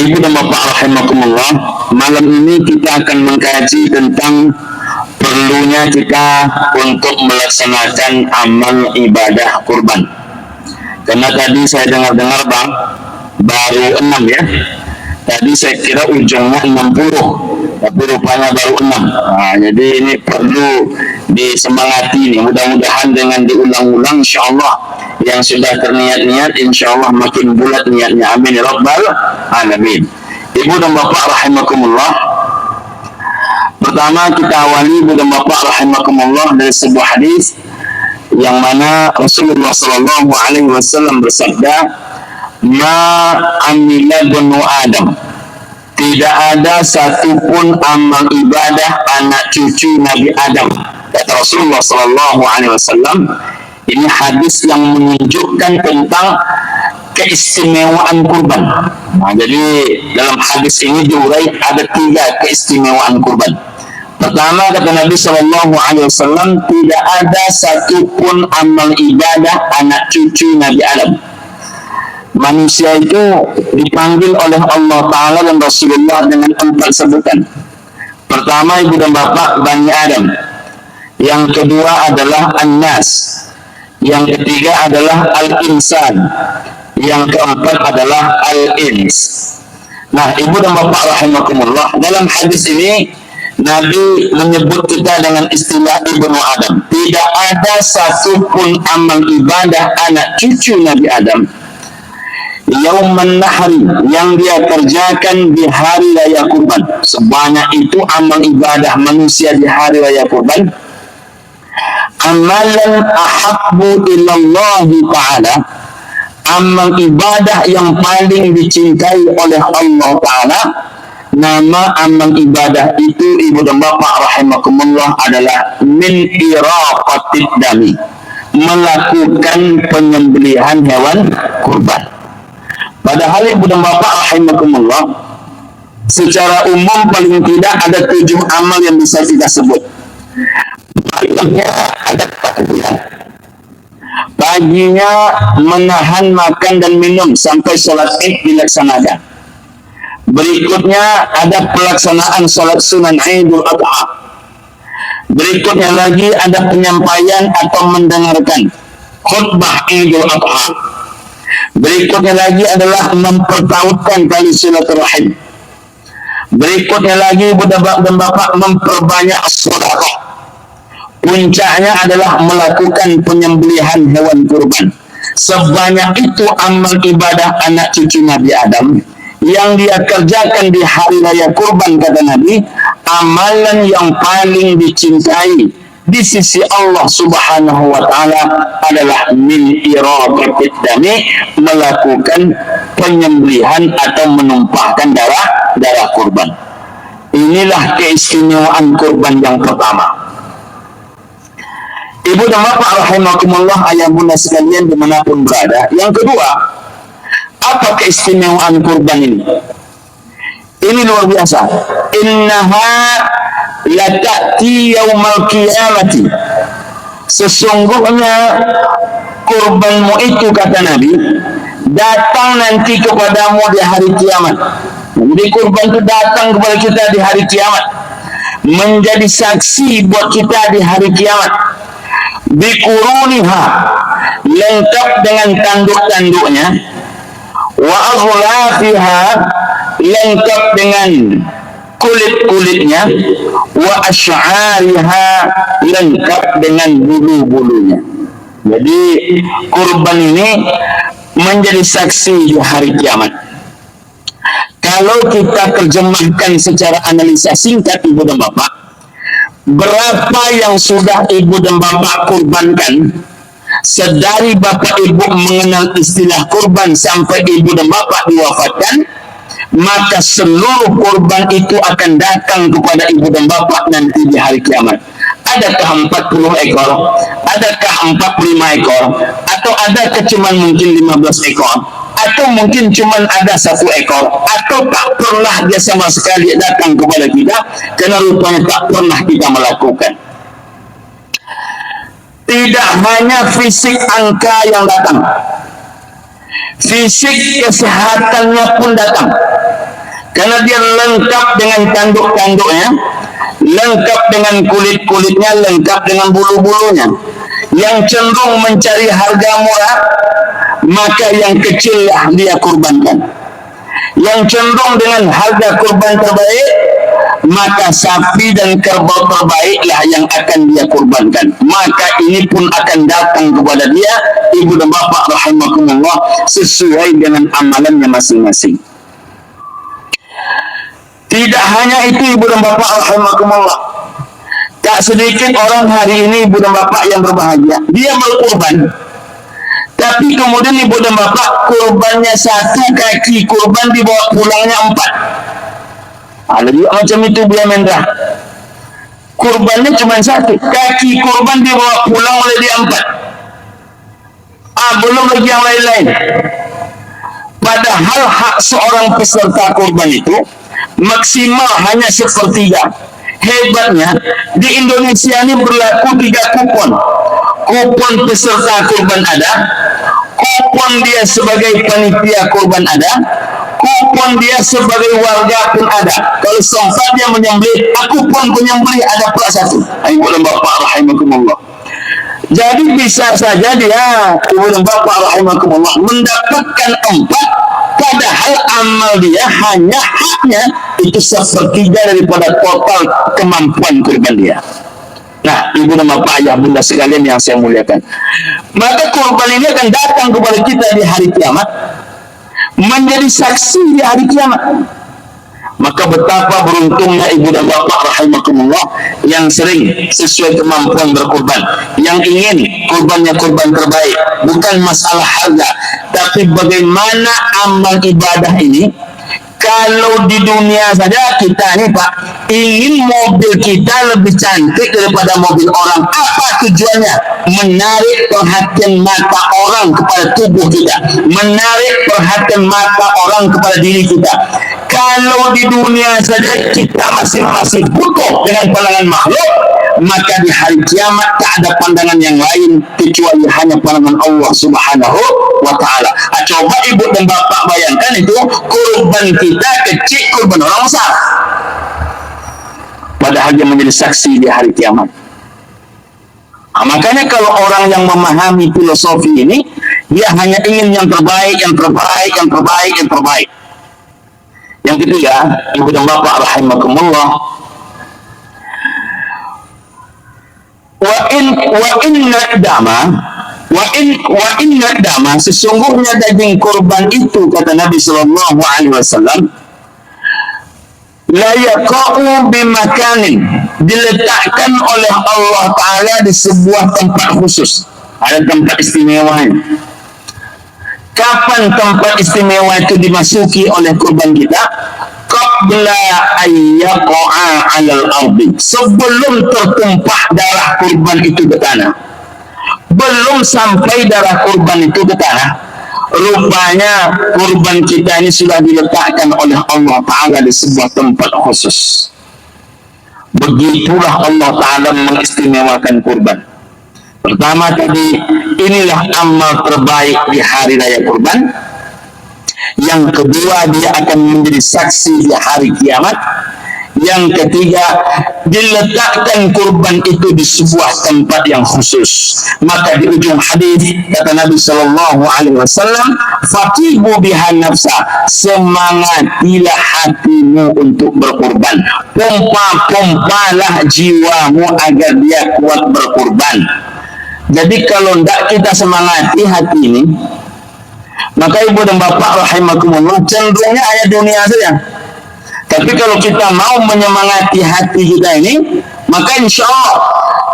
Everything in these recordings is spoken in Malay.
Ibu dan Bapak rahimakumullah, malam ini kita akan mengkaji tentang perlunya kita untuk melaksanakan amal ibadah kurban. Karena tadi saya dengar-dengar Bang, baru 6 ya. Tadi saya kira ujungnya 60, tapi rupanya baru 6. Nah, jadi ini perlu disemangati nih. Mudah-mudahan dengan diulang-ulang insyaallah yang sudah terniat-niat insyaallah makin bulat niatnya. Amin ya rabbal alamin. Ibu dan Bapak rahimakumullah, pertama kita awali Ibu dan Bapak rahimakumullah dari sebuah hadis yang mana Rasulullah sallallahu alaihi wasallam bersabda, "Ma amila banu Adam." Tidak ada satupun amal ibadah anak cucu Nabi Adam. Kata Rasulullah sallallahu alaihi wasallam, ini hadis yang menunjukkan tentang keistimewaan kurban. Nah, jadi dalam hadis ini diurai ada 3 keistimewaan kurban. Pertama, kata Nabi sallallahu alaihi wasallam, tidak ada satupun amal ibadah anak cucu Nabi Adam. Manusia itu dipanggil oleh Allah Ta'ala dan Rasulullah dengan 4 sebutan. Pertama, ibu dan bapak Bani Adam. Yang kedua adalah An-Nas. Yang ketiga adalah Al-Insan. Yang keempat adalah Al-Ins. Nah, ibu dan bapak rahimakumullah, dalam hadis ini Nabi menyebut kita dengan istilah Ibnu Adam. Tidak ada satupun amal ibadah anak cucu Nabi Adam Yauman Nahri yang dia kerjakan di hari raya kurban. Sebanyak itu amal ibadah manusia di hari raya kurban. Amalan ahabbu ilallahi ta'ala, amal ibadah yang paling dicintai oleh Allah Ta'ala. Nama amal ibadah itu ibu dan bapak rahimakumullah adalah min iraqatid dami, melakukan penyembelihan hewan kurban. Padahal ibu dan bapak rahimakumullah, secara umum paling tidak ada 7 amal yang bisa kita sebut. Paginya menahan makan dan minum sampai sholat Id dilaksanakan. Berikutnya ada pelaksanaan sholat sunan Idul Adha. Berikutnya lagi ada penyampaian atau mendengarkan khutbah Idul Adha. Berikutnya lagi adalah mempertautkan tali silaturahim. Berikutnya lagi ibu dan bapak memperbanyak sedekah. Puncaknya adalah melakukan penyembelihan hewan kurban. Sebanyak itu amal ibadah anak cucu Nabi Adam yang dia kerjakan di hari raya kurban, kata Nabi, amalan yang paling dicintai di sisi Allah Subhanahu wa Ta'ala adalah min iraqatid dami, melakukan penyembelihan atau menumpahkan darah kurban. Inilah keistimewaan kurban yang pertama. Ibu dan bapak rahimakumullah, ayah bunda sekalian dimanapun berada. Yang kedua, apa keistimewaan kurban ini? Ini luar biasa. Innaha lata'ti yaumal qiyamati. Sesungguhnya kurbanmu itu, kata Nabi, datang nanti kepadamu di hari kiamat. Jadi kurban itu datang kepada kita di hari kiamat, menjadi saksi buat kita di hari kiamat. Biquruniha, lengkap dengan tanduk-tanduknya. Wa aghlafiha, lengkap dengan kulit-kulitnya. Wa asy'ariha, lengkap dengan bulu-bulunya. Jadi kurban ini menjadi saksi di hari kiamat. Kalau kita terjemahkan secara analisa singkat ibu dan bapak, berapa yang sudah ibu dan bapak kurbankan sedari bapak ibu mengenal istilah kurban sampai ibu dan bapak diwafatkan, maka seluruh kurban itu akan datang kepada ibu dan bapak nanti di hari kiamat. Adakah 40 ekor? Adakah 45 ekor? Atau adakah cuma mungkin 15 ekor? Atau mungkin cuma ada 1 ekor? Atau tak pernah dia sama sekali datang kepada kita, karena rupanya tak pernah kita melakukan. Tidak hanya fisik angka yang datang, fisik kesehatannya pun datang. karena dia lengkap dengan tanduk-tanduknya, lengkap dengan kulit-kulitnya, lengkap dengan bulu-bulunya. Yang cenderung mencari harga murah, maka yang kecil dia kurbankan. Yang cenderung dengan harga kurban terbaik, maka sapi dan kerbau terbaiklah yang akan dia kurbankan. Maka ini pun akan datang kepada dia, ibu dan bapak rahimakumullah, sesuai dengan amalannya masing-masing. Tidak hanya itu, ibu dan bapak rahimakumullah, tak sedikit orang hari ini, ibu dan bapak, yang berbahagia, dia berkurban, tapi kemudian ibu dan bapak, kurbannya satu kaki kurban dibawa pulangnya 4. Ada juga macam itu, Bu Mendra. Kurbannya cuma satu, kaki kurban dibawa pulang oleh dia 4. Belum lagi yang lain-lain. Padahal hak seorang peserta kurban itu maksimal hanya 1/3. Hebatnya, di Indonesia ini berlaku 3 kupon. Kupon peserta kurban ada, kupon dia sebagai panitia kurban ada, kupon dia sebagai warga pun ada. Kalau sempat dia menyembelih, aku pun penyembelih, ada pula 1. Ibu dan bapak rahimakumullah. Jadi bisa saja dia, ibu dan bapak rahimakumullah, mendapatkan 4, padahal amal dia hanya haknya itu 1/3 daripada total kemampuan kurban dia. Nah, ibu dan bapak, ayah bunda sekalian yang saya muliakan, maka kurban ini akan datang kepada kita di hari kiamat, menjadi saksi di hari kiamat. Maka betapa beruntungnya ibu dan bapak rahimakumullah yang sering sesuai kemampuan berkurban, yang ingin kurbannya kurban terbaik, bukan masalah harga, tapi bagaimana amal ibadah ini. Kalau di dunia saja kita ini Pak, ingin mobil kita lebih cantik daripada mobil orang. Apa tujuannya? Menarik perhatian mata orang kepada tubuh kita, menarik perhatian mata orang kepada diri kita. Kalau di dunia saja kita masing-masing butuh dengan pandangan makhluk, maka di hari kiamat tak ada pandangan yang lain kecuali hanya pandangan Allah Subhanahu wa ta'ala. Coba ibu dan bapak bayangkan itu, kurban kita kecil, kurban orang besar, padahal dia menjadi saksi di hari kiamat. Makanya kalau orang yang memahami filosofi ini, dia hanya ingin yang terbaik, yang terbaik, yang terbaik, yang terbaik. Yang ketiga, ibu dan bapak rahimakumullah, wa inna dama, sesungguhnya daging kurban itu, kata Nabi sallallahu alaihi wasallam, la yaqa'u bimakanin, diletakkan oleh Allah taala di sebuah tempat khusus, ada tempat istimewanya. Kapan tempat istimewa itu dimasuki oleh kurban kita? Qabla ayyaqa'a 'alal ardi, sebelum tertumpah darah kurban itu ke tanah. Belum sampai darah kurban itu ke tanah, rupanya kurban kita ini sudah diletakkan oleh Allah Ta'ala di sebuah tempat khusus. Begitulah Allah Ta'ala mengistimewakan kurban. Pertama tadi, inilah amal terbaik di hari raya kurban. Yang kedua, dia akan menjadi saksi di hari kiamat. Yang ketiga, diletakkan kurban itu di sebuah tempat yang khusus. Maka di ujung hadis kata Nabi sallallahu alaihi wasallam, "Faqihu biha nafsa", semangatilah hatimu untuk berkurban. Pompa-pompalah jiwamu agar dia kuat berkurban. Jadi kalau tidak kita semangati hati ini, maka ibu dan bapak rahimakumullah, cenderungnya ayat dunia saja. Tapi kalau kita mau menyemangati hati kita ini, maka insya Allah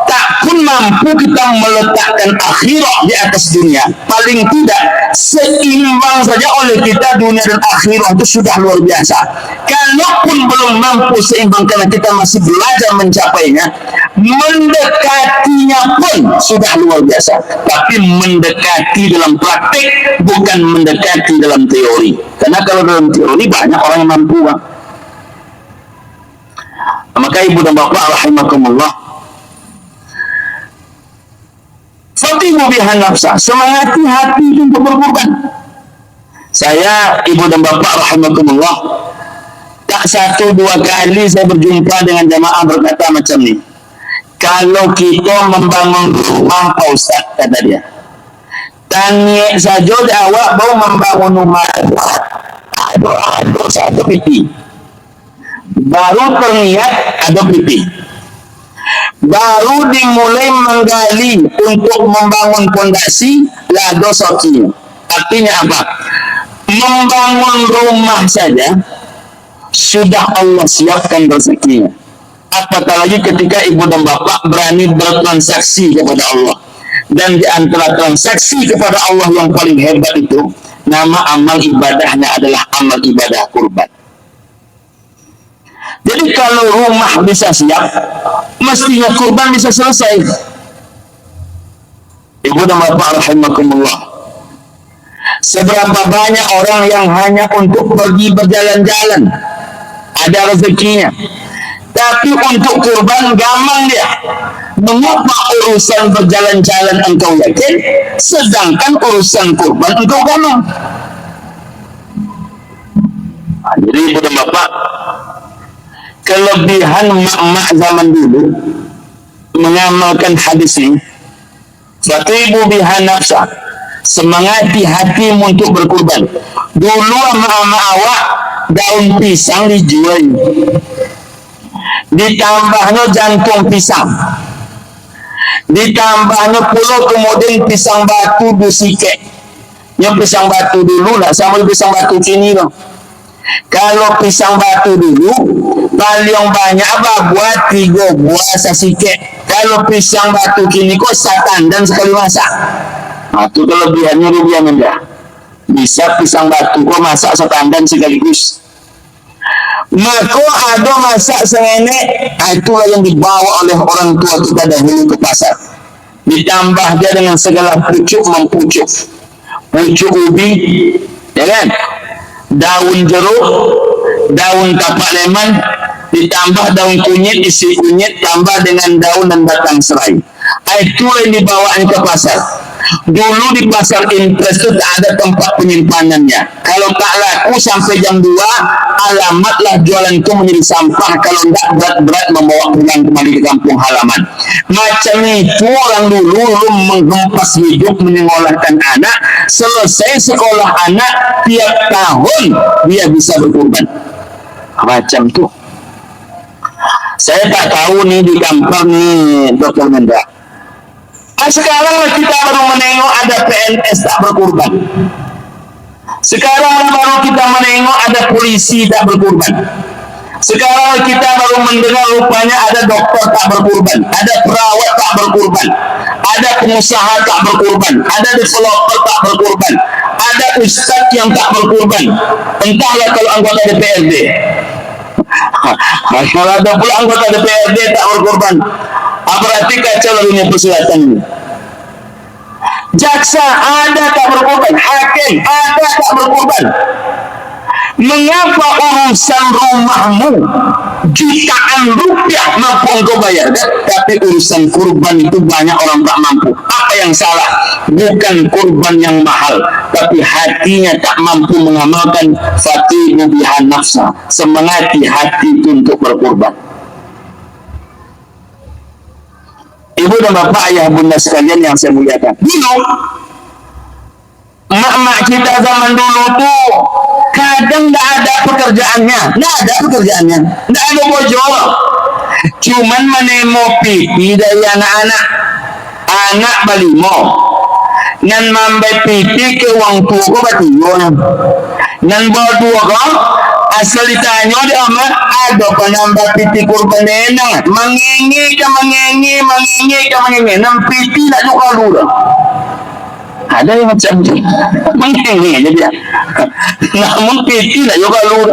tak pun mampu kita meletakkan akhirat di atas dunia. Paling tidak seimbang saja oleh kita dunia dan akhirat, itu sudah luar biasa. Kalaupun belum mampu seimbang karena kita masih belajar mencapainya, mendekatinya pun sudah luar biasa. Tapi mendekati dalam praktik, bukan mendekati dalam teori. Karena kalau dalam teori banyak orang yang mampu, Bang. Maka ibu dan bapak rahimakumullah, faqihu biha nafsa, semangati hati untuk berkurban. Saya, ibu dan bapak rahimakumullah, Tak satu dua kali saya berjumpa dengan jamaah berkata macam ni. Kalau kita membangun rumah, Pak Ustaz, kata dia, tanya saja di awak baru membangun rumah, ada satu pipi, baru terniat ada pipi, baru dimulai menggali untuk membangun pondasi lah ada sokinya. Artinya apa? Membangun rumah saja sudah Allah siapkan rezekinya. Apatah lagi ketika ibu dan bapak berani bertransaksi kepada Allah. Dan di antara transaksi kepada Allah yang paling hebat itu, nama amal ibadahnya adalah amal ibadah kurban. Jadi kalau rumah bisa siap, mestinya kurban bisa selesai. Ibu dan bapak rahimakumullah, seberapa banyak orang yang hanya untuk pergi berjalan-jalan ada rezekinya, tapi untuk kurban gampang dia. Mengapa urusan berjalan-jalan engkau yakin, sedangkan urusan kurban engkau gampang? Jadi ibu dan bapak, kelebihan mak-mak zaman dulu mengamalkan hadis ini, fatibu biha nafsa, semangati hatimu untuk berkurban. Dulu ama-ama awak daun pisang dijual, ditambahnya jantung pisang, ditambahnya pula kemudian pisang batu dusike. Yang pisang batu dulu lah sama pisang batu kini loh. Kalau pisang batu dulu paling banyak apa? Buat 3 buah sasike. Kalau pisang batu kini kok satan dan sekali masak. Nah, itu kelebihannya rubian anda. Bisa pisang batu kok masak setandan sekaligus. Maka ada masak sengenek, itulah yang dibawa oleh orang tua kita dahulu ke pasar. Ditambah dia dengan segala pucuk mempucuk, pucuk ubi, ya kan? Daun jeruk, daun tapak leman, ditambah daun kunyit, isi kunyit, tambah dengan daun dan batang serai. Itulah yang dibawa ke pasar. Dulu di pasar Impres itu tak ada tempat penyimpanannya. Kalau tak laku sampai jam 2, alamatlah jualanku menjadi sampah. Kalau tidak berat-berat membawa pulang kembali ke kampung halaman. Macam itu orang dulu menghempas hidup menyekolahkan anak. Selesai sekolah anak, tiap tahun dia bisa berkurban. Macam tu. Saya tak tahu nih di kampung nih Dr. Mendra. Sekarang kita baru menengok ada PNS tak berkurban. Sekarang baru kita menengok ada polisi tak berkurban. Sekarang kita baru mendengar rupanya ada dokter tak berkurban, ada perawat tak berkurban, ada pengusaha tak berkurban, ada developer tak berkurban, ada ustaz yang tak berkurban. Entahlah kalau anggota DPRD. Kalau ada pula anggota DPRD tak berkurban, berarti kacau dunia persilatan ini. Jaksa ada tak berkorban, hakim ada tak berkorban. Mengapa urusan rumahmu jutaan rupiah mampu engkau bayar, tapi urusan kurban itu banyak orang tak mampu? Apa yang salah? Bukan kurban yang mahal, tapi hatinya tak mampu mengamalkan fatihu biha nafsa, semangati hati itu untuk berkorban. Ibu dan bapak, ayah bunda sekalian yang saya muliakan, dulu mak-mak kita zaman dulu tuh kadang tidak ada pekerjaannya, tidak ada bojol, cuman menemo pipi dari anak-anak, anak balimo, nan mambai pipi ke wang tua ko batiyo, nan berdua ko asal ditanya dia amat ada penambah pipi kurban enang, mengengi, nan pipi nak juga dulu. Ada yang macam itu, mengengi aja dia. Namun pipi nak juga dulu.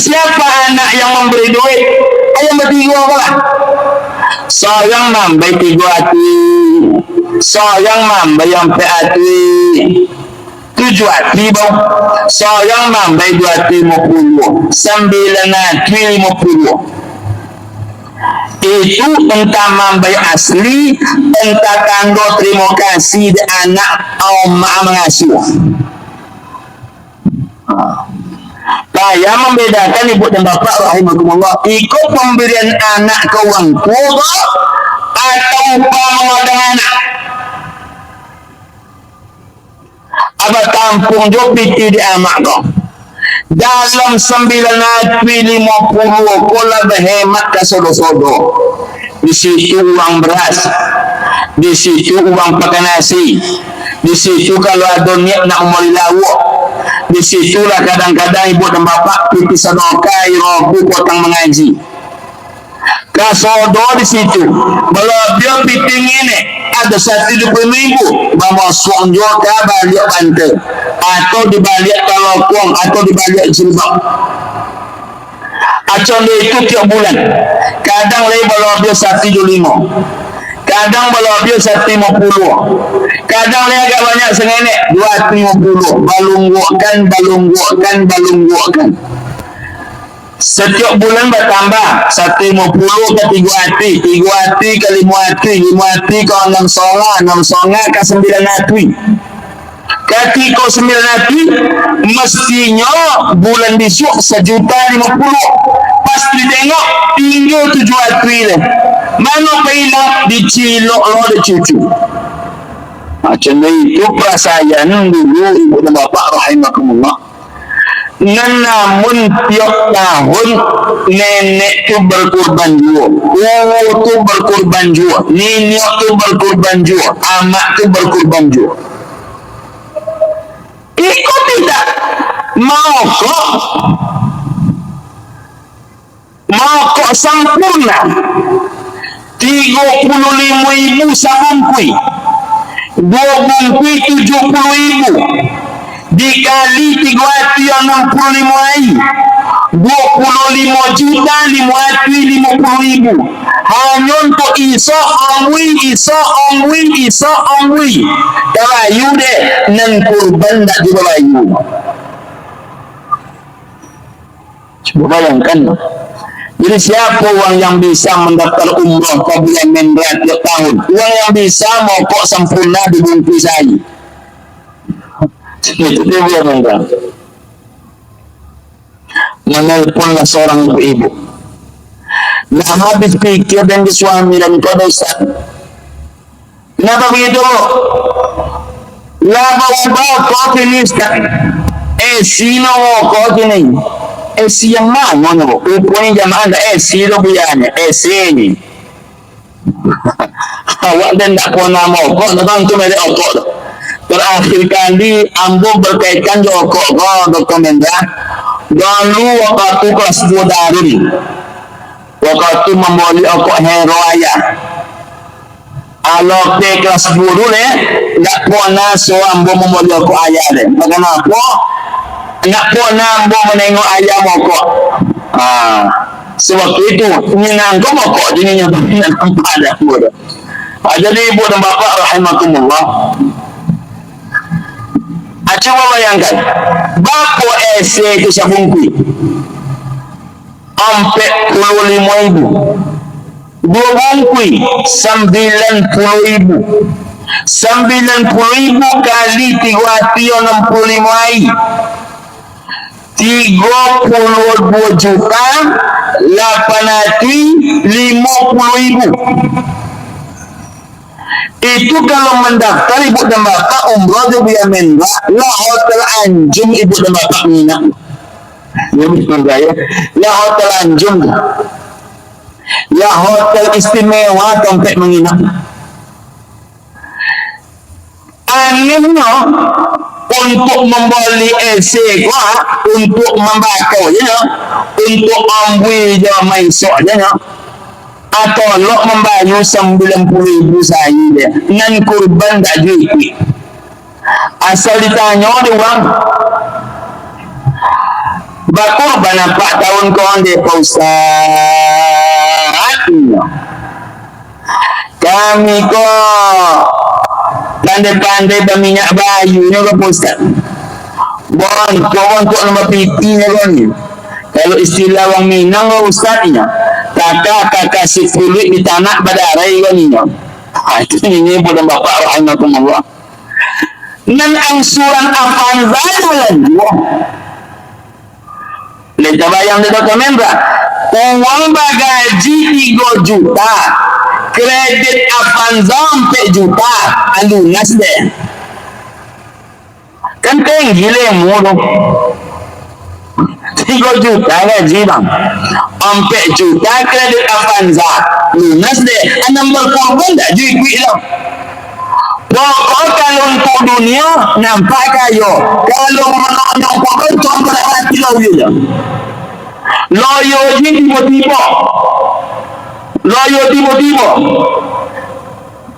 Siapa anak yang memberi duit? Ayam bertiga lah. Sayang mambai 3 hati, sayang mambai yang hati 7 hati bang, sayang mambai 2 hati 50, 9 hati 50. Itu entah mambai asli, entah tanggo terima kasih di anak au mak mengasuh. Saya membedakan ibu dan bapak rahimahumullah ikut pemberian anak ke orang tua atau pengadaan anak. Aba tampung jo piti di amak ko. Dalam 950 kola berhemat ke sodo-sodo. Di situ uang beras, di situ uang pakai nasi, di situ kalau ada niat nak umur lawak, di situlah kadang-kadang ibu dan bapak piti sadokai robu potang mengaji. Kasodo di situ, kalau dia piti ini ada 120 ribu, bawa sonjo ke balik banter, atau di balik talokong, atau di balik jilbab. Acon itu tiap bulan. Kadang lagi kalau dia 175, kadang kalau dia 150, kadang lagi agak banyak sengenek 250. Balungguakan. Setiap bulan bertambah 150 ke 3 hati ke 5 hati ke 6 songa ke 9 hati. Ketika 9 hati mestinya bulan besok 1.050.000. Pas ditengok tinggal 7 hati lah. Mana pailah dicilok lo ada cucu. Macam itu perasaan dulu ibu dan bapak rahimahkumullah. Namun tiap tahun nenek tu berkorban juga, tu berkorban juga, nenek tu berkorban juga, amak tu berkorban juga. Ikut tidak mau kok sempurna 35.000 sabungkui, 2 bungkui 70.000 dikali 3 hati 65 hari, 25 juta 5 hati 50.000 hanya untuk iso ongwi kerayu deh nan kurban tak juga bayu. Coba bayangkan. Jadi siapa orang yang bisa mendaftar umrah ke bulan Mendrat tiap tahun? Orang yang bisa mau kok sempurna di bungkus saya. Itu dia Mendrat. Menelponlah seorang ibu-ibu. Nah habis pikir dan suami dan kau dosa. Kenapa begitu? Laba ubah kau kiniskan. Sino kau kini? Yang mana bu? Rupanya jamaah ada sino buyanya. Ni. Awak dan tak puan nama kau. Datang tu mereka okok tu. Terakhir kali ambo berkaitan jokok kau dokumentar. Dulu waktu kelas 2 darun. Waktu membeli okok hero ayah. Kalau ke kelas 2 dulu tak pernah so ambo membeli okok ayah deh. Kenapa? Tak pernah ambo menengok ayah okok. Sebab itu minang kau okok jadinya nampak dah ambo. Jadi ibu dan bapak rahimakumullah. Coba bayangkan, bako ese itu sabungkui 45.000, 2 bungkui 90.000, 90.000 kali 3 hati 65 hari, 32 juta 8 hati 50.000. Itu kalau mendaftar ibu dan bapak umroh di Buya Mendra, lah hotel Anjung ibu dan bapak minat. Ya betul ya. Lah hotel Anjung, lah hotel istimewa tempat menginap. Anehnya untuk membeli ese untuk membakau ya, untuk ambui jam esok ya. Atau lo membayar 90.000 saya dia nan kurban tak jual. Asal ditanya dia orang berkorban apa tahun kawan dia Pak Ustaz. Kami kok pandai-pandai berminyak bayunya Pak Ustaz. Bon, kawan kok nama pipinya kan ni. Kalau istilah orang Minang Pak Ustaznya kakak si kulit di tanah badarai kan ini. Itu ini pada bapak rahimahkumullah. Nan angsuran apaan zalan. Kita bayang di dokumen tak? Uang bagaji 3 juta, kredit Avanza 4 juta, lunas deh. Kan tinggi lemu tu. 3 juta gaji bang, 4 juta kredit Avanza, lunas deh. Nombor korban tak duit tau. Pokok kalau untuk dunia nampak kayo, kalau menonton pokok contoh hati lau je. Loyo je tiba-tiba,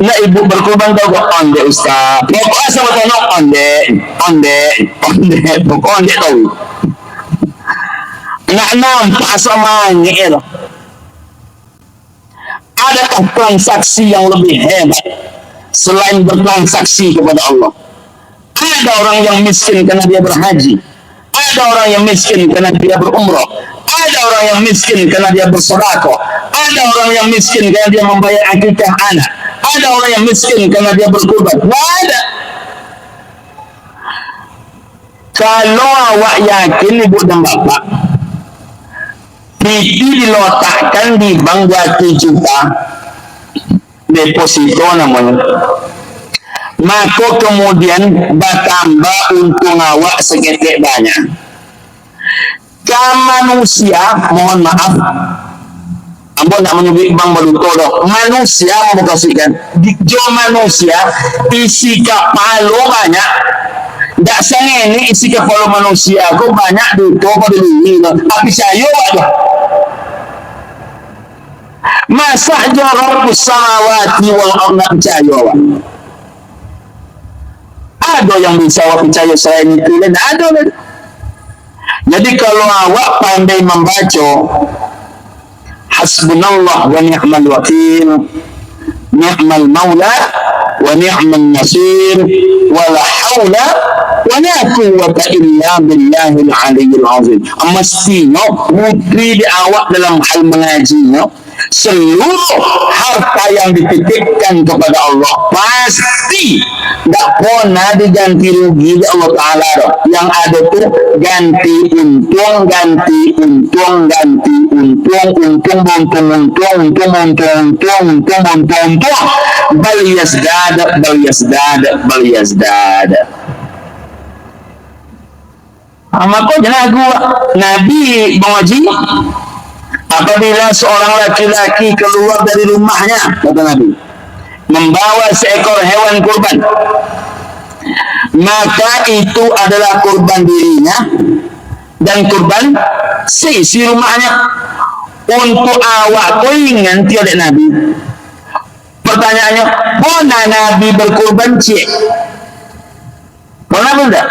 nak ibu berkorban tahu kok onde ustaz. Pokok asal tengok onde, pokok onde tahu. Nak nampak sama ni lah. Adakah transaksi yang lebih hebat selain bertransaksi kepada Allah? Ada orang yang miskin karena dia berhaji, ada orang yang miskin karena dia berumrah, ada orang yang miskin karena dia bersedekah, ada orang yang miskin karena dia membayar akikah anak, ada orang yang miskin karena dia berkorban. Ada. Kalau awak yakin ibu dan bapak, pipi diletakkan di bank 2 juta, deposito namanya, maka kemudian bertambah untung awak seketik banyak. Manusia, mohon maaf, ambo nak menyebut bang baluto dok. Manusia mau kasihkan, jo manusia isi kepala banyak. Tak sangat ni isi kepala manusia kau banyak duto pada diri. Tapi saya ada. Masa Rabbus samawati wal ardh nak percaya awak? Ada yang bisa awak percaya selain itu dan ada lah. Jadi kalau awak pandai membaca hasbunallah wa ni'mal wakil, ni'mal maula wa ni'mal nasir, wa la hawla wa la quwwata illa billahil aliyyil azim. Mestinya putri di awak dalam hal mengajinya, seluruh harta yang dititipkan kepada Allah pasti tak pernah diganti rugi di Allah Ta'ala. Yang ada tu ganti untung, bal yazdad. Maka jangan gua Nabi mengaji, apabila seorang laki-laki keluar dari rumahnya, kata Nabi, membawa seekor hewan kurban, maka itu adalah kurban dirinya dan kurban si rumahnya. Untuk awak kau ingat tiada Nabi? Pertanyaannya, mana Nabi berkurban cik? Pernah tidak?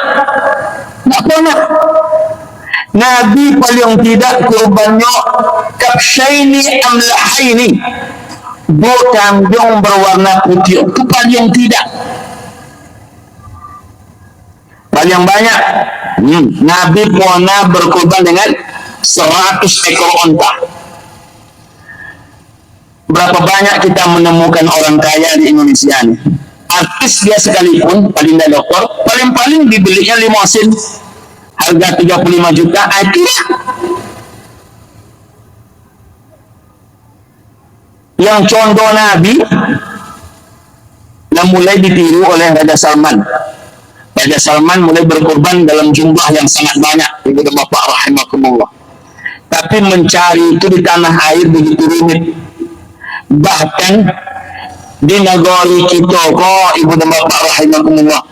Tak pernah. Nabi paling tidak kurbannya kabsyaini amlahaini, 2 kambing berwarna putih. Itu paling tidak. Paling banyak Nabi pernah berkurban dengan 100 ekor onta. Berapa banyak kita menemukan orang kaya di Indonesia ini, artis dia sekalipun, paling tidak dokter, paling dibelinya limosin harga 35 juta akhirnya. Yang contoh Nabi yang mulai ditiru oleh Raja Salman. Raja Salman mulai berkorban dalam jumlah yang sangat banyak, ibu dan bapak rahimakumullah. Tapi mencari itu di tanah air begitu rumit. Bahkan di negara kita kok, ibu dan bapak rahimakumullah,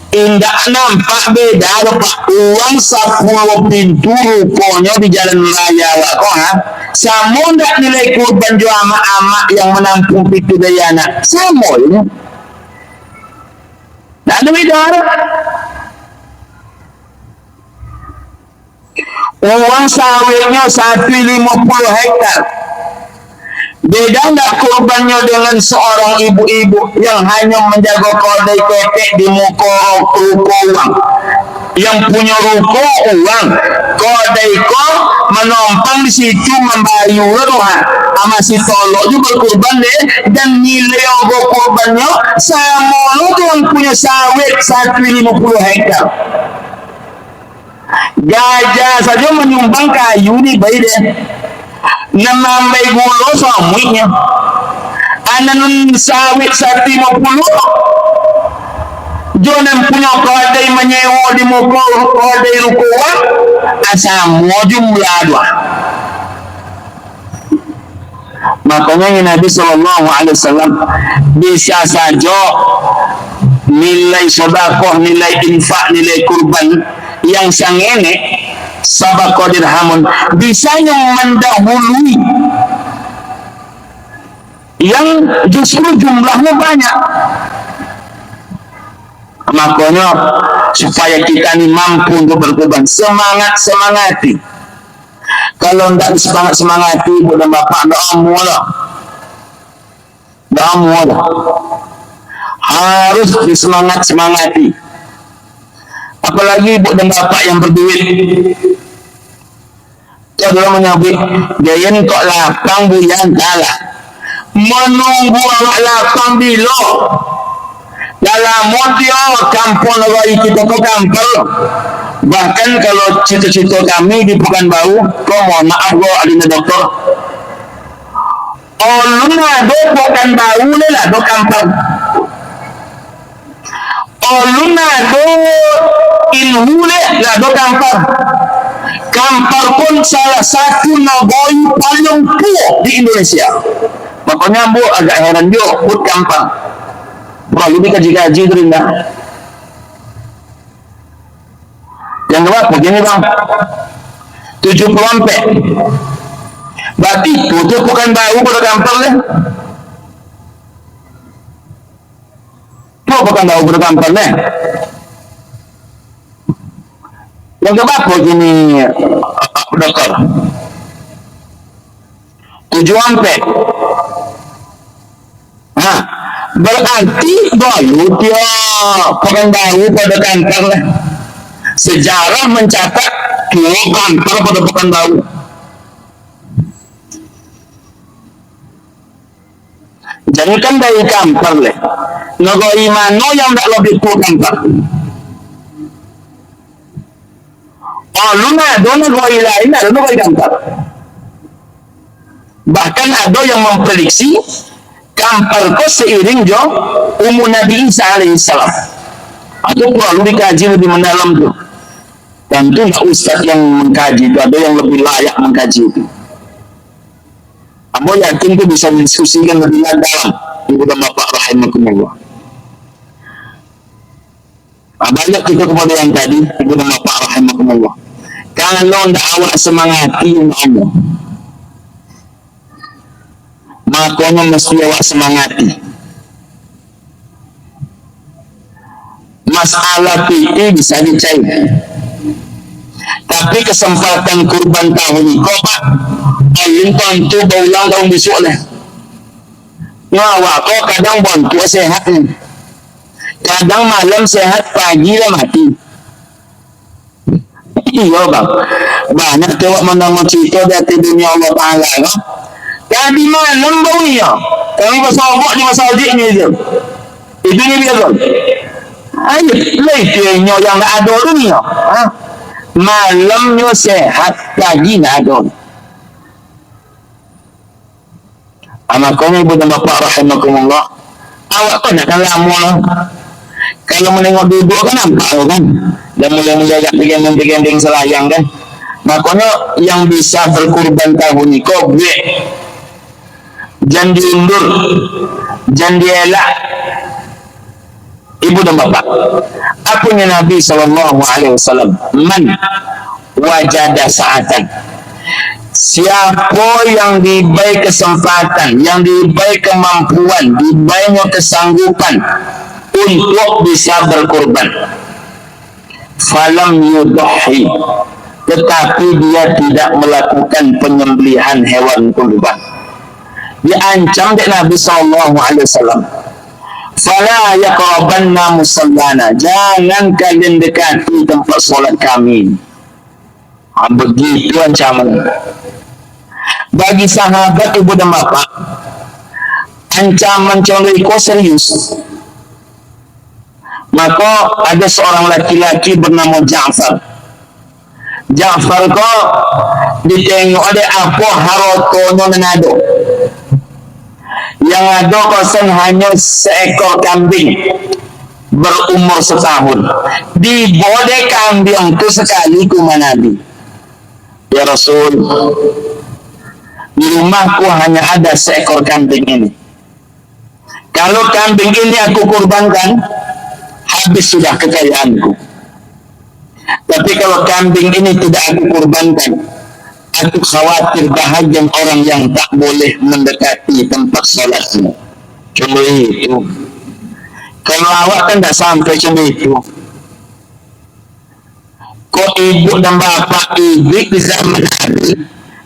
indah nampak beda pak. Uang 10 pintu rupanya di jalan raya kok ha. Sama ndak nilai kurban jo ama-ama yang menampung pintu dayana. Sama ya. Tak ada beda. Uang sawitnya 150 hektar. Beda enggak kurbannya dengan seorang ibu-ibu yang hanya menjaga kedai ketek di muka ruko uang, yang punya ruko uang, kedai kok menumpang di situ membayu rumah, sama si tolok juga berkurban deh, dan nilai ogo kurbannya sama lo tuh yang punya sawit 150 hektar. Gajah saja menyumbang kayu di bayi dia. Namai gulo suaminya. Anan sawit sati 50. Jonan punya kadai menyewa di muka kadai rukuan. Asamu jumlah dua. Makanya Nabi SAW bisa saja nilai sedekah, nilai infak, nilai kurban yang sangene sabaqah dirhamun bisa yang mendahului yang justru jumlahnya banyak. Makanya supaya kita ini mampu untuk berkorban, semangati. Kalau tidak semangati, bukan bapak doamu lah. Harus disemangati. Apalagi ibu dan bapak yang berduit. Dia dulu menyebut, gayen kok lapang buyan kalah. Menunggu awak lapang bila. Dalam dia kampung lagi kita ke kampung. Bahkan kalau cita-cita kami di Pekanbaru, kau mohon maaf kau adina dokter. Oh luna do Pekanbaru ni lah do kampung. Oh luna do Ilmu ni lah do kampung. Kampung pun salah satu negara paling tua di Indonesia. Makanya bu agak heran dia put kampung. Bro, ini kaji-kaji itu rindah. Yang kedua, begini bang, 70 ampe. Berarti itu bukan baru pada kampung deh. Itu bukan baru pada kampung deh. Yang kedua, begini dokter, 7 ampe. Nah, berarti dulu dia bukan baru pada kampung deh. Sejarah mencatat dua kantor pada Pekanbaru. Jadi kan dari kantor leh. Negara mana yang tak lebih tua kantor? Oh, lu ada negara lain ada negara kantor. Bahkan ada yang memprediksi kantor ko seiring jo umur Nabi Isa alaihissalam. Atau perlu dikaji lebih mendalam tuh. Tentu ustaz yang mengkaji itu ada yang lebih layak mengkaji itu. Amba yakin itu bisa mendiskusikan lebih dalam. Ibu dan bapak rahimakumullah. Banyak kita kepada yang tadi, ibu dan bapak rahimakumullah. Kalau tidak awak semangati Allah, makanya mesti awak semangati. Masalah itu bisa dicair. Tapi kesempatan kurban tahun ini, kok pak, ayun tentu berulang tahun besok lah. Nyawa kok kadang bantu sehat nih, kadang malam sehat, pagi lah mati. Iya bang, banyak tewak mendengar cerita dari dunia Allah Taala, no? Tadi malam bau ya, kami bersobok di masjid ni je. Itu ni biasa. Ayo, lekenya yang tak ada dunia. Malamnya sehat, pagi tak ada. Makanya ibu dan bapak rahimakumullah, awak kan akan lama. Kalau menengok duduk kan nampak kan, dan mulai gandeng selayang kan. Makanya yang bisa berkurban tahun ini, kau gue jangan diundur, jangan dielak. Ibu dan bapak, apanya Nabi SAW, man wajada sa'atan, siapa yang diberi kesempatan, yang diberi kemampuan, diberi kesanggupan untuk bisa berkorban, falam yudhi, tetapi dia tidak melakukan penyembelihan hewan kurban, diancam oleh Nabi SAW, fala yaqrabanna musallana, jangan kalian dekati tempat solat kami. Begitu ancaman. Bagi sahabat ibu dan bapak, ancaman contoh serius. Maka ada seorang laki-laki bernama Ja'far. Ja'far ko ditengok ada apa harotonya menado. Yang ada kosan hanya seekor kambing berumur setahun. Dibode kambing itu sekali kuma Nabi. Ya Rasul, di rumahku hanya ada seekor kambing ini. Kalau kambing ini aku kurbankan, habis sudah kekayaanku. Tapi kalau kambing ini tidak aku kurbankan, aku khawatir bahagian orang yang tak boleh mendekati tempat sholatmu. Cuma itu. Kalau awak kan tak sampai cuma itu. Kok ibu dan bapak ibu di zaman Nabi,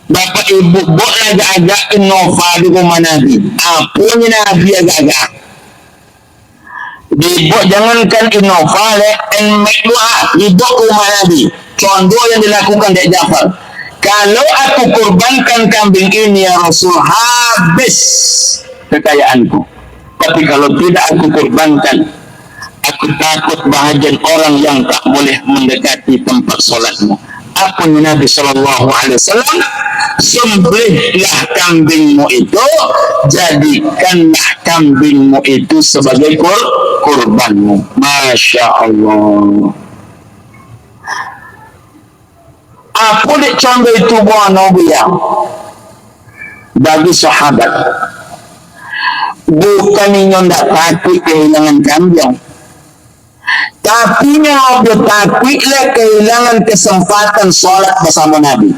bapak ibu boleh agak-agak innova di rumah Nabi. Apunya Nabi agak-agak. Ibu jangankan innova en mekdua ibu rumah Nabi. Contoh yang dilakukan Dek Ja'far. Kalau aku kurbankan kambing ini ya Rasul, habis kekayaanku. Tapi kalau tidak aku kurbankan, aku takut bahagian orang yang tak boleh mendekati tempat solatmu. Apa Nabi SAW? Sembelihlah kambingmu itu, jadikanlah kambingmu itu sebagai kurbanmu. Masya Allah. Apa dia contoh itu buah Nabi yang bagi sahabat. Bukan yang tak takut kehilangan kambing, tapi yang lebih takutlah kehilangan kesempatan sholat bersama Nabi.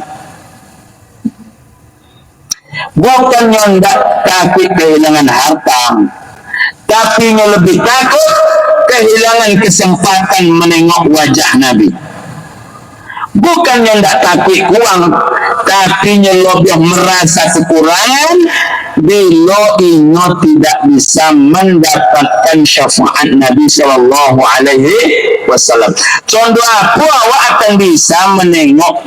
Bukan yang tak takut kehilangan harta, tapi yang lebih takut kehilangan kesempatan menengok wajah Nabi. Bukan yang tak takut uang, tapi yang lebih merasa kekurangan bila ingat tidak bisa mendapatkan syafaat Nabi Sallallahu Alaihi Wasallam. Contoh apa awak akan bisa menengok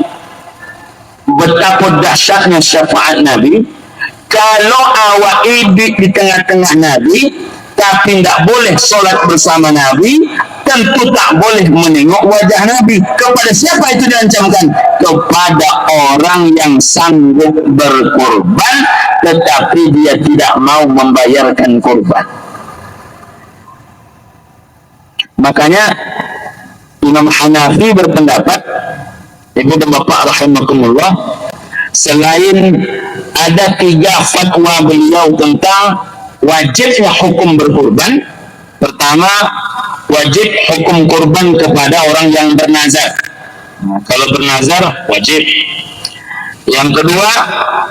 betapa dahsyatnya syafaat Nabi kalau awak hidup di tengah-tengah Nabi tapi tidak boleh solat bersama Nabi, tentu tak boleh menengok wajah Nabi. Kepada siapa itu diancamkan? Kepada orang yang sanggup berkorban tetapi dia tidak mau membayarkan korban. Makanya Imam Hanafi berpendapat, Ibu dan Bapak rahimakumullah, selain ada 3 fatwa beliau tentang wajibnya hukum berkorban. Pertama, wajib hukum korban kepada orang yang bernazar. Nah, kalau bernazar wajib. Yang kedua,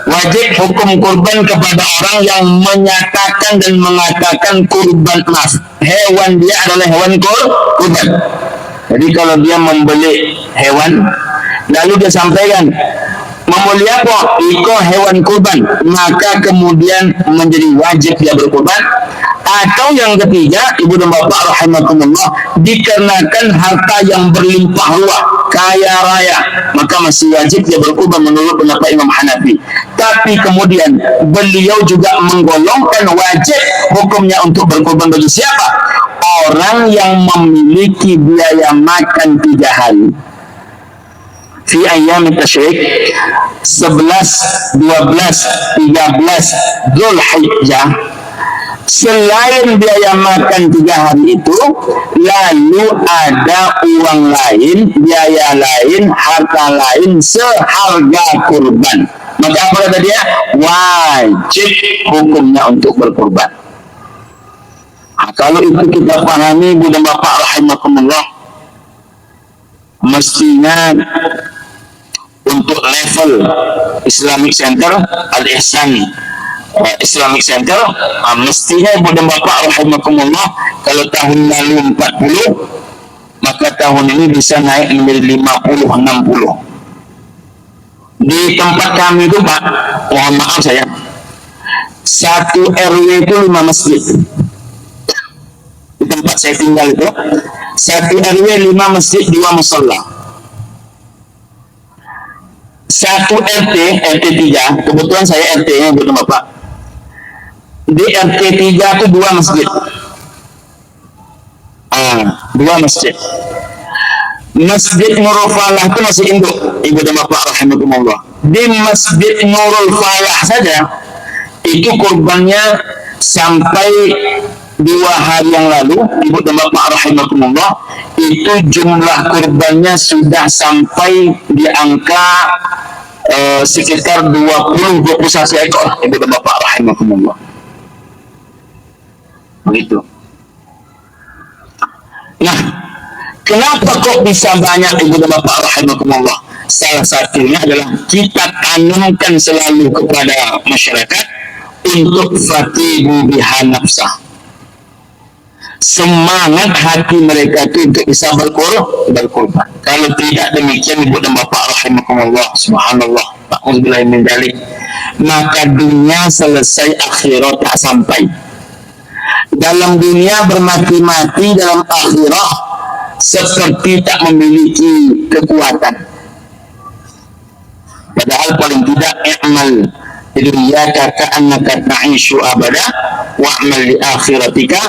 wajib hukum korban kepada orang yang menyatakan dan mengatakan kurban, hewan dia adalah hewan kurban. Jadi kalau dia membeli hewan lalu dia sampaikan memulia apa? Iko hewan kurban, maka kemudian menjadi wajib dia berkurban. Atau yang ketiga, Ibu dan Bapak rahimakumullah, dikarenakan harta yang berlimpah ruah, kaya raya, maka masih wajib dia berkurban menurut pendapat Imam Hanafi. Tapi kemudian beliau juga menggolongkan wajib hukumnya untuk berkurban bagi siapa? Orang yang memiliki biaya makan 3 hari. Fi ayyam tasyrik 11, 12, 13 Zulhijjah, selain biaya makan 3 hari itu, lalu ada uang lain, biaya lain, harta lain seharga kurban. Maka apa kata dia? Wajib hukumnya untuk berkurban. Nah, kalau itu kita pahami, Ibu dan Bapak rahimakumullah, mestinya untuk level Islamic Center, Al-Ihsan Islamic Center, mestinya Ibu dan Bapak rahimakumullah, kalau tahun lalu 40, maka tahun ini bisa naik menjadi 50-60. Di tempat kami itu Pak, mohon maaf saya, 1 RW itu 5 masjid. Di tempat saya tinggal itu 1 RW 5 masjid, 2 musola. 1 RT 3, kebetulan saya RT-nya Ibu dan Bapak. Di RT 3 itu 2 masjid. 2 masjid. Masjid Nurul Falah itu masih induk. ibu dan bapak rahimakumullah, di Masjid Nurul Falah saja itu kurbannya sampai 2 hari yang lalu, ibu dan bapak rahimakumullah, itu jumlah kurbannya sudah sampai di angka sekitar 20-21 ekor, ibu dan bapak rahimakumullah. Begitu. Nah, kenapa kok bisa banyak ibu dan bapak rahimakumullah? Salah satunya adalah kita tanamkan selalu kepada masyarakat untuk fatihu biha nafsah. Semangat hati mereka itu untuk bisa berkorban. Kalau tidak demikian ibu dan bapak rahimakumullah, subhanallah, ta'udzubillahi min dzalik, maka dunia selesai, akhirat tak sampai. Dalam dunia bermati-mati, dalam akhirat seperti tak memiliki kekuatan. Padahal paling tidak i'mal dunyaka ka'annaka ta'ishu abada wa'mal li akhiratika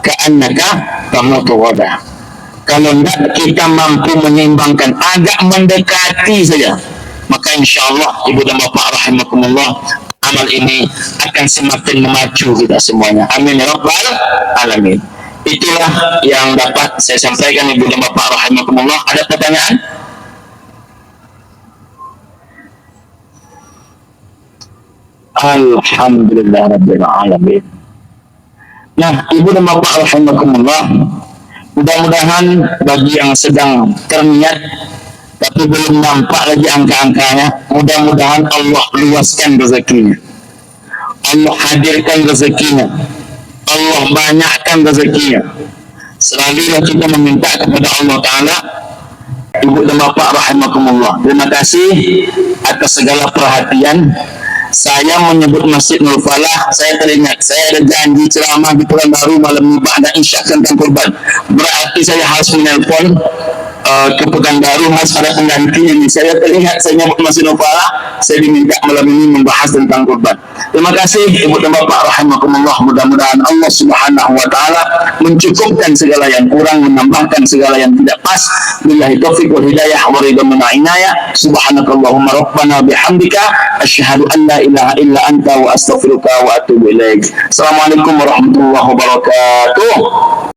ka'annaka tamutu ghada. Kalau tidak kita mampu menyeimbangkan, agak mendekati saja, maka insyaallah ibu dan bapak rahimakumullah, amal ini akan semakin memacu kita semuanya. Amin ya rabbal alamin. Itulah yang dapat saya sampaikan ibu dan bapak rahimakumullah. Ada pertanyaan? Alhamdulillah rabbil alamin. Nah, ibu dan bapak rahimakumullah, mudah-mudahan bagi yang sedang terniat tapi belum nampak lagi angka-angkanya, mudah-mudahan Allah luaskan rezekinya, Allah hadirkan rezekinya, Allah banyakkan rezekinya. Selalulah kita meminta kepada Allah Ta'ala. Ibu dan bapak rahimakumullah, terima kasih atas segala perhatian. Saya menyebut Masjid Nurul Falah, saya teringat saya ada janji ceramah di Pekanbaru malam ini ba'da isya tentang kurban. Berarti saya harus menelpon ke Pekanbaru, harus ada pengganti ini. Saya teringat saya nyebut Masjid Nurul Falah, saya diminta malam ini membahas tentang kurban. Terima kasih ibu dan bapak rahimakumullah. Mudah-mudahan Allah Subhanahu wa taala mencukupkan segala yang kurang, menambahkan segala yang tidak pas. Billahi taufiq wal hidayah wa ridha min inayah. Subhanakallahumma rabbana bihamdika asyhadu an la ilaha illa anta wa astaghfiruka wa atubu ilaik. Assalamualaikum warahmatullahi wabarakatuh.